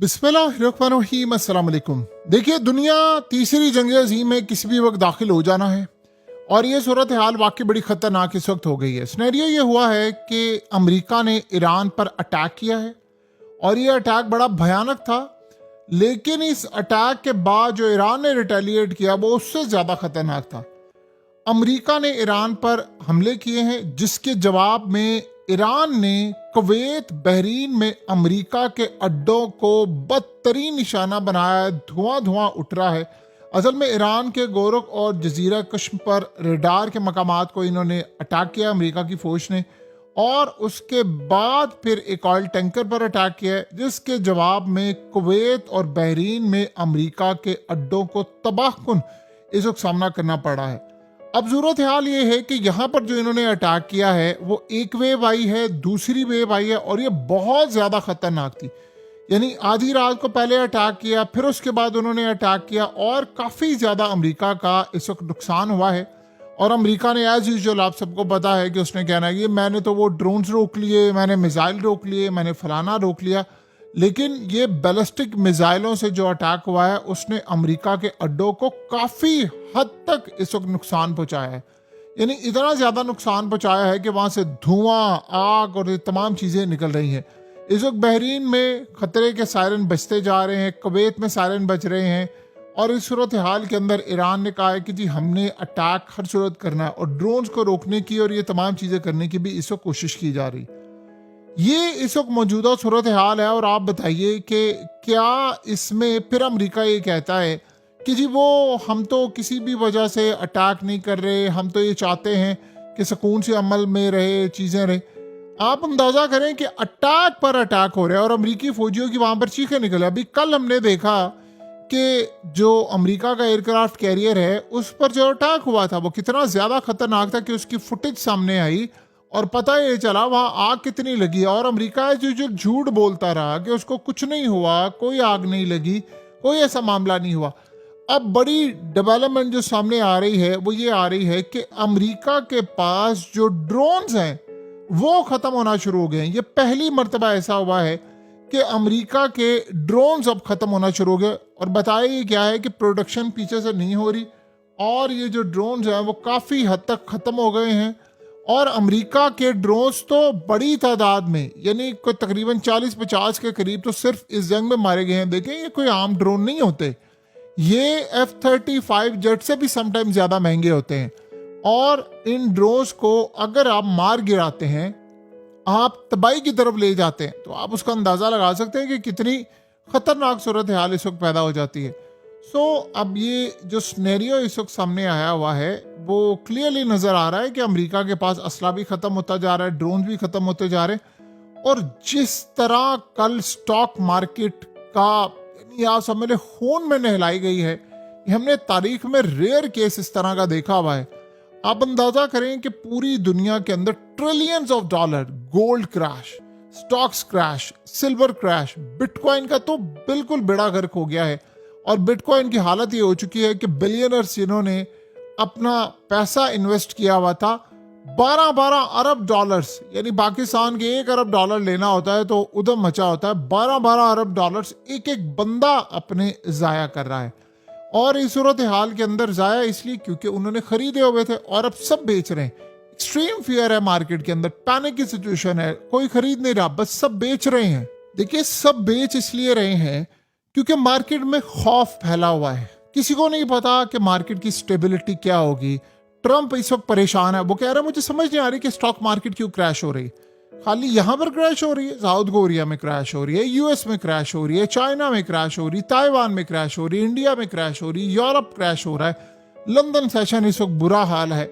बिस्मिल्लाहिर्रहमानिर्रहीम, अस्सलाम वालेकुम। देखिए, दुनिया तीसरी जंग अजीम में किसी भी वक्त दाखिल हो जाना है और ये सूरत हाल वाकई बड़ी ख़तरनाक इस वक्त हो गई है। सिनेरियो ये हुआ है कि अमेरिका ने ईरान पर अटैक किया है और ये अटैक बड़ा भयानक था, लेकिन इस अटैक के बाद जो ईरान ने रिटेलिएट किया वो उससे ज़्यादा ख़तरनाक था। अमेरिका ने ईरान पर हमले किए हैं, जिसके जवाब में ईरान ने कुवैत बहरीन में अमेरिका के अड्डों को बदतरीन निशाना बनाया है। धुआं धुआं उठ रहा है। असल में ईरान के गोरख और जजीरा कश्म पर रेडार के मकामात को इन्होंने अटैक किया अमेरिका की फौज ने, और उसके बाद फिर एक ऑयल टैंकर पर अटैक किया है, जिसके जवाब में कुवैत और बहरीन में अमेरिका के अड्डों को तबाहकुन इस वक्त सामना करना पड़ा है। अब सूरत हाल ये है कि यहाँ पर जो इन्होंने अटैक किया है वो एक वेव आई है, दूसरी वेव आई है और ये बहुत ज़्यादा ख़तरनाक थी। यानी आधी रात को पहले अटैक किया, फिर उसके बाद उन्होंने अटैक किया और काफ़ी ज़्यादा अमेरिका का इस वक्त नुकसान हुआ है। और अमेरिका ने एज यूजुअल, आप सबको पता है कि उसने कहना है कि मैंने तो वो ड्रोन्स रोक लिए, मैंने मिसाइल रोक लिए, मैंने फलाना रोक लिया, लेकिन ये बैलिस्टिक मिसाइलों से जो अटैक हुआ है उसने अमेरिका के अड्डों को काफ़ी हद तक इस वक्त नुकसान पहुंचाया है। यानी इतना ज़्यादा नुकसान पहुंचाया है कि वहाँ से धुआं, आग और ये तमाम चीज़ें निकल रही हैं। इस वक्त बहरीन में ख़तरे के सायरन बजते जा रहे हैं, कुवैत में सायरन बज रहे हैं, और इस सूरत हाल के अंदर ईरान ने कहा है कि जी हमने अटैक हर सूरत करना है और ड्रोन्स को रोकने की और ये तमाम चीज़ें करने की भी इस वक्त कोशिश की जा रही। ये इस वक्त मौजूदा सूरत हाल है। और आप बताइए कि क्या इसमें फिर अमेरिका ये कहता है कि जी वो हम तो किसी भी वजह से अटैक नहीं कर रहे, हम तो ये चाहते हैं कि सुकून से अमल में रहे, चीज़ें रहे। आप अंदाज़ा करें कि अटैक पर अटैक हो रहा है और अमेरिकी फौजियों की वहाँ पर चीखें निकले। अभी कल हमने देखा कि जो अमेरिका का एयरक्राफ्ट कैरियर है उस पर जो अटैक हुआ था वो कितना ज़्यादा ख़तरनाक था कि उसकी फुटेज सामने आई और पता ये चला वहाँ आग कितनी लगी। और अमेरिका जो झूठ बोलता रहा कि उसको कुछ नहीं हुआ, कोई आग नहीं लगी, कोई ऐसा मामला नहीं हुआ। अब बड़ी डेवलपमेंट जो सामने आ रही है वो ये आ रही है कि अमेरिका के पास जो ड्रोन्स हैं वो ख़त्म होना शुरू हो गए हैं। ये पहली मर्तबा ऐसा हुआ है कि अमेरिका के ड्रोन्स अब ख़त्म होना शुरू हो गए। और बताया ये क्या है कि प्रोडक्शन पीछे से नहीं हो रही और ये जो ड्रोन्स हैं वो काफ़ी हद तक ख़त्म हो गए हैं। और अमेरिका के ड्रोन्स तो बड़ी तादाद में, यानी कोई तकरीबन 40-50 के करीब तो सिर्फ इस जंग में मारे गए हैं। देखें, ये कोई आम ड्रोन नहीं होते, ये F-35 जेट से भी समटाइम ज़्यादा महंगे होते हैं। और इन ड्रोन्स को अगर आप मार गिराते हैं, आप तबाही की तरफ ले जाते हैं, तो आप उसका अंदाज़ा लगा सकते हैं कि कितनी ख़तरनाक सूरत हाल इस वक्त पैदा हो जाती है। अब ये जो सिनेरियो इस वक्त सामने आया हुआ है वो क्लियरली नज़र आ रहा है कि अमेरिका के पास असला भी ख़त्म होता जा रहा है, ड्रोन भी ख़त्म होते जा रहे हैं। और जिस तरह कल स्टॉक मार्केट का, यानी आप सब मेरे खून में नहलाई गई है, हमने तारीख में रेयर केस इस तरह का देखा हुआ है। आप अंदाज़ा करें कि पूरी दुनिया के अंदर trillions of dollar, gold crash, stocks crash, silver crash, bitcoin का तो बिल्कुल बेड़ा गर्क हो गया है। और बिटकॉइन की हालत ये हो चुकी है कि बिलियनर्स जिन्होंने अपना पैसा इन्वेस्ट किया हुआ था 12-12 अरब डॉलर्स, यानी पाकिस्तान के 1 अरब डॉलर लेना होता है तो उधम मचा होता है, 12-12 अरब डॉलर्स एक एक बंदा अपने ज़ाया कर रहा है। और इस सूरत हाल के अंदर ज़ाया इसलिए क्योंकि उन्होंने खरीदे हुए थे और अब सब बेच रहे हैं। एक्सट्रीम फियर है मार्केट के अंदर, पैनिक की सिचुएशन है, कोई खरीद नहीं रहा, बस सब बेच रहे हैं। देखिए, सब बेच इसलिए रहे हैं क्योंकि मार्केट में खौफ फैला हुआ है। किसी को नहीं पता कि मार्केट की स्टेबिलिटी क्या होगी। ट्रंप इस वक्त परेशान है, वो कह रहा है मुझे समझ नहीं आ रही कि स्टॉक मार्केट क्यों क्रैश हो रही है। खाली यहाँ पर क्रैश हो रही है, साउथ कोरिया में क्रैश हो रही है, यूएस में क्रैश हो रही है, चाइना में क्रैश हो रही है, ताइवान में क्रैश हो रही है, इंडिया में क्रैश हो रही है, यूरोप क्रैश हो रहा है, लंदन सेशन इस वक्त बुरा हाल है।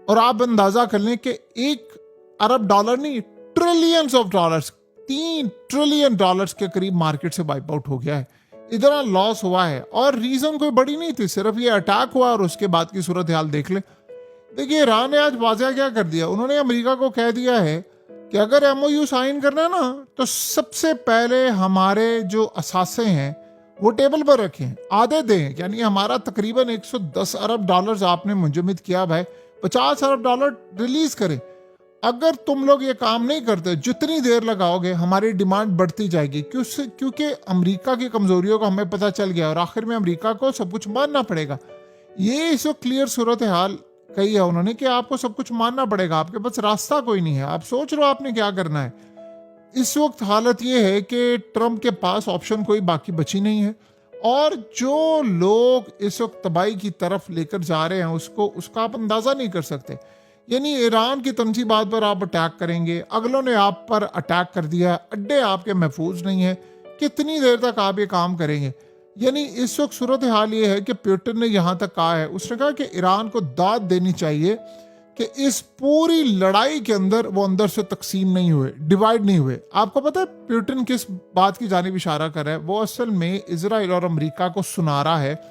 और आप अंदाजा कर लें कि 1 अरब डॉलर नहीं, trillions of dollars, 3 trillion dollars के करीब मार्केट से वाइप आउट हो गया है। इतना लॉस हुआ है और रीजन कोई बड़ी नहीं थी, सिर्फ ये अटैक हुआ और उसके बाद की सूरत हाल देख ले। देखिए, ईरान ने आज वाज़ह क्या कर दिया, उन्होंने अमेरिका को कह दिया है कि अगर MOU साइन करना है ना तो सबसे पहले हमारे जो असासे हैं वो टेबल पर रखें, आधे दें। यानी हमारा तकरीबन 110 अरब डॉलर्स आपने मुंजमद किया भाई, 50 अरब डॉलर रिलीज करें। अगर तुम लोग ये काम नहीं करते, जितनी देर लगाओगे हमारी डिमांड बढ़ती जाएगी, क्योंकि अमेरिका की कमजोरियों का हमें पता चल गया और आखिर में अमेरिका को सब कुछ मानना पड़ेगा। ये इस वक्त क्लियर सूरत हाल कही है उन्होंने कि आपको सब कुछ मानना पड़ेगा, आपके पास रास्ता कोई नहीं है, आप सोच लो आपने क्या करना है। इस वक्त हालत ये है कि ट्रंप के पास ऑप्शन कोई बाकी बची नहीं है और जो लोग इस वक्त तबाही की तरफ लेकर जा रहे हैं उसका आप अंदाजा नहीं कर सकते। यानी ईरान की तंजीबात पर आप अटैक करेंगे, अगलों ने आप पर अटैक कर दिया, अड्डे आपके महफूज नहीं है, कितनी देर तक आप ये काम करेंगे। यानी इस वक्त सूरत हाल ये है कि पुतिन ने यहां तक कहा है, उसने कहा कि ईरान को दाद देनी चाहिए कि इस पूरी लड़ाई के अंदर वो अंदर से तकसीम नहीं हुए, डिवाइड नहीं हुए। आपको पता है पुतिन किस बात की जानिब इशारा कर रहा है? वो असल में इजराइल और अमेरिका को सुना रहा है।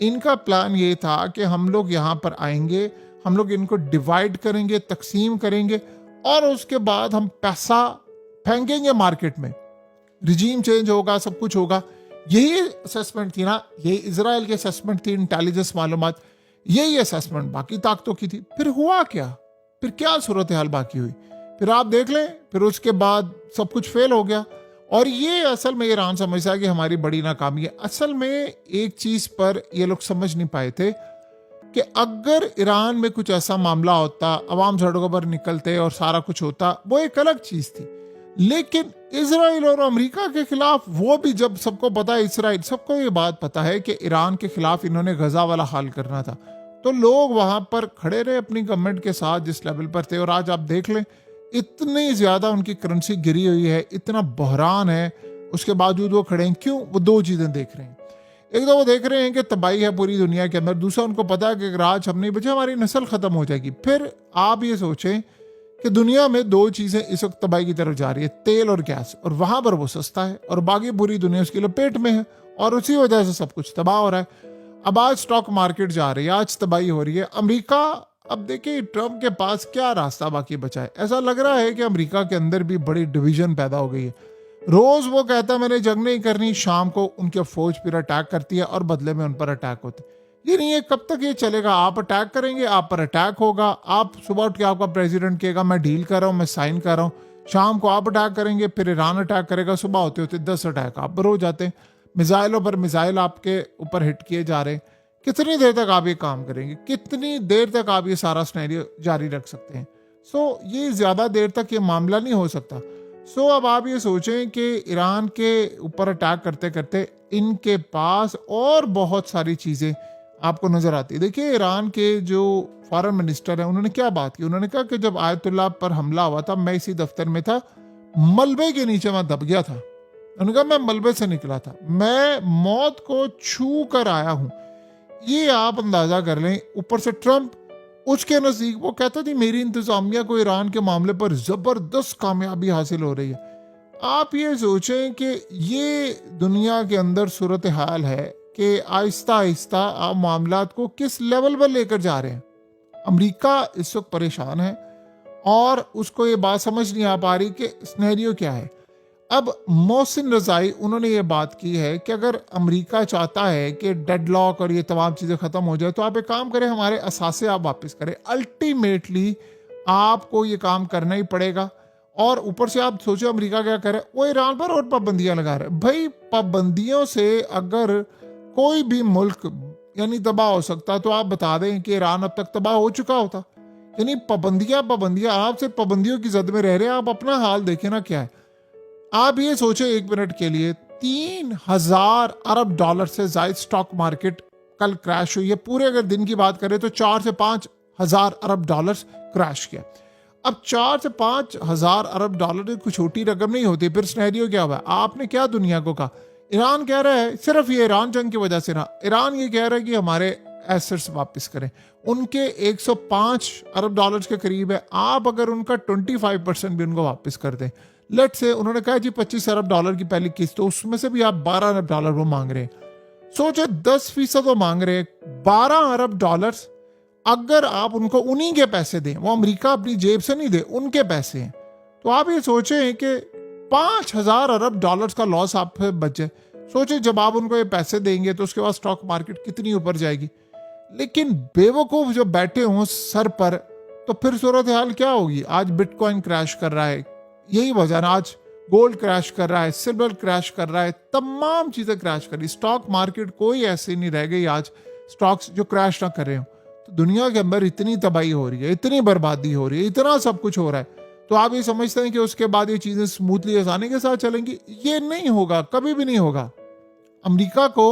इनका प्लान ये था कि हम लोग यहाँ पर आएंगे, हम लोग इनको डिवाइड करेंगे, तकसीम करेंगे और उसके बाद हम पैसा फेंकेंगे मार्केट में, रिजीम चेंज होगा, सब कुछ होगा। यही असेसमेंट थी ना, यही इजराइल की असेसमेंट थी, इंटेलिजेंस मालूमात, यही असेसमेंट बाकी ताकतों की थी। फिर हुआ क्या? फिर क्या सूरत हाल बाकी हुई? फिर आप देख लें, फिर उसके बाद सब कुछ फेल हो गया। और ये असल में ईरान समझता है कि हमारी बड़ी नाकामी है। असल में एक चीज पर ये लोग समझ नहीं पाए थे कि अगर ईरान में कुछ ऐसा मामला होता, अवाम सड़कों पर निकलते और सारा कुछ होता, वो एक अलग चीज थी। लेकिन इजराइल और अमेरिका के खिलाफ, वो भी जब सबको पता है, इजराइल सबको ये बात पता है कि ईरान के खिलाफ इन्होंने गजा वाला हाल करना था, तो लोग वहां पर खड़े रहे अपनी गवर्नमेंट के साथ जिस लेवल पर थे। और आज आप देख लें, इतनी ज्यादा उनकी करेंसी गिरी हुई है, इतना बहरान है, उसके बावजूद वो खड़े हैं। क्यों? वो दो चीजें देख रहे हैं। एक तो वो देख रहे हैं कि तबाही है पूरी दुनिया के अंदर, दूसरा उनको पता है कि अगर आज हम नहीं बचे हमारी नस्ल खत्म हो जाएगी। फिर आप ये सोचें कि दुनिया में दो चीजें इस वक्त तबाही की तरफ जा रही है, तेल और गैस, और वहां पर वो सस्ता है और बाकी पूरी दुनिया उसकी लपेट में है और उसी वजह से सब कुछ तबाह हो रहा है। अब आज स्टॉक मार्केट जा रही है, आज तबाही हो रही है। अमेरिका, अब देखिए ट्रंप के पास क्या रास्ता बाकी बचा है। ऐसा लग रहा है कि अमेरिका के अंदर भी बड़ी डिवीजन पैदा हो गई है। रोज वो कहता है मैंने जंग नहीं करनी, शाम को उनके फौज फिर अटैक करती है और बदले में उन पर अटैक होते हैं। ये नहीं है, कब तक ये चलेगा? आप अटैक करेंगे, आप पर अटैक होगा। आप सुबह उठ के आपका प्रेसिडेंट कहेगा मैं डील कर रहा हूँ, मैं साइन कर रहा हूँ, शाम को आप अटैक करेंगे, फिर ईरान अटैक करेगा, सुबह होते होते 10 अटैक आप पर हो जाते हैं, मिसाइलों पर मिसाइल आपके ऊपर हिट किए जा रहे हैं। कितनी देर तक आप ये काम करेंगे? कितनी देर तक आप ये सारा सिनेरियो जारी रख सकते हैं? ये ज्यादा देर तक ये मामला नहीं हो सकता। अब आप ये सोचें कि ईरान के ऊपर अटैक करते करते इनके पास और बहुत सारी चीजें आपको नजर आती है। देखिए ईरान के जो फॉरेन मिनिस्टर है, उन्होंने क्या बात की? उन्होंने कहा कि जब आयतुल्लाह पर हमला हुआ था, मैं इसी दफ्तर में था, मलबे के नीचे मैं दब गया था। उन्होंने कहा मैं मलबे से निकला था, मैं मौत को छू कर आया हूं। ये आप अंदाजा कर लें। ऊपर से ट्रंप, उसके नजदीक वो कहता थी मेरी इंतजामिया को ईरान के मामले पर जबरदस्त कामयाबी हासिल हो रही है। आप ये सोचें कि ये दुनिया के अंदर सूरत हाल है कि आहिस्ता आहिस्ता आप मामलात को किस लेवल पर लेकर जा रहे हैं। अमेरिका इस वक्त परेशान है और उसको ये बात समझ नहीं आ पा रही कि सिनेरियो क्या है। अब मोहसिन रजाई, उन्होंने ये बात की है कि अगर अमेरिका चाहता है कि डेडलॉक और ये तमाम चीज़ें ख़त्म हो जाए, तो आप एक काम करें, हमारे असासे आप वापस करें। अल्टीमेटली आपको ये काम करना ही पड़ेगा। और ऊपर से आप सोचो अमेरिका क्या करे, वो ईरान पर और पाबंदियां लगा रहे हैं। भाई पाबंदियों से अगर कोई भी मुल्क यानी तबाह हो सकता, तो आप बता दें कि ईरान अब तक तबाह हो चुका होता। यानी पाबंदियां, आप सिर्फ पाबंदियों की जद में रह रहे हैं। आप अपना हाल देखें ना क्या है। आप ये सोचें एक मिनट के लिए, 3,000 अरब डॉलर से ज्यादा स्टॉक मार्केट कल क्रैश हुई है। पूरे अगर दिन की बात करें तो 4 से 5 हजार अरब डॉलर क्रैश किया। अब 4 से 5 हजार अरब डॉलर कोई छोटी रकम नहीं होती। फिर सिनेरियो क्या हुआ? आपने क्या दुनिया को कहा? ईरान कह रहा है, सिर्फ ये ईरान जंग की वजह से ना, ईरान ये कह रहा है कि हमारे एसेट्स वापस करें। उनके 105 अरब डॉलर के करीब है। आप अगर उनका 25% भी उनको वापस कर दें, लेट से उन्होंने कहा जी 25 अरब डॉलर की पहली किस्त, तो उसमें से भी आप 12 अरब डॉलर वो मांग रहे हैं। सोचे 10% वो मांग रहे हैं। 12 अरब डॉलर अगर आप उनको उन्हीं के पैसे दें, वो अमेरिका अपनी जेब से नहीं दे, उनके पैसे हैं, तो आप ये सोचें कि 5,000 अरब डॉलर का लॉस आप बचे। सोचे जब आप उनको ये पैसे देंगे तो उसके बाद स्टॉक मार्केट कितनी ऊपर जाएगी। लेकिन बेवकूफ जो बैठे हों सर पर, तो फिर सूरत हाल क्या होगी? आज बिटकॉइन क्रैश कर रहा है, यही वजह ना, आज गोल्ड क्रैश कर रहा है, सिल्वर क्रैश कर रहा है, तमाम चीजें क्रैश कर रही। स्टॉक मार्केट कोई ऐसी नहीं रह गई आज स्टॉक्स जो क्रैश ना कर रहे हो। तो दुनिया के अंदर इतनी तबाही हो रही है, इतनी बर्बादी हो रही है, इतना सब कुछ हो रहा है, तो आप ये समझते हैं कि उसके बाद ये चीजें स्मूथली आसानी के साथ चलेंगी? ये नहीं होगा, कभी भी नहीं होगा। अमेरिका को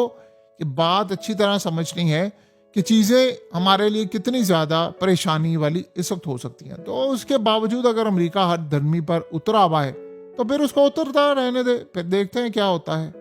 ये बात अच्छी तरह समझनी है कि चीजें हमारे लिए कितनी ज्यादा परेशानी वाली इस वक्त हो सकती हैं। तो उसके बावजूद अगर अमेरिका हर धर्मी पर उतरा हुआ है तो फिर उसको उतरता रहने दे, फिर देखते हैं क्या होता है।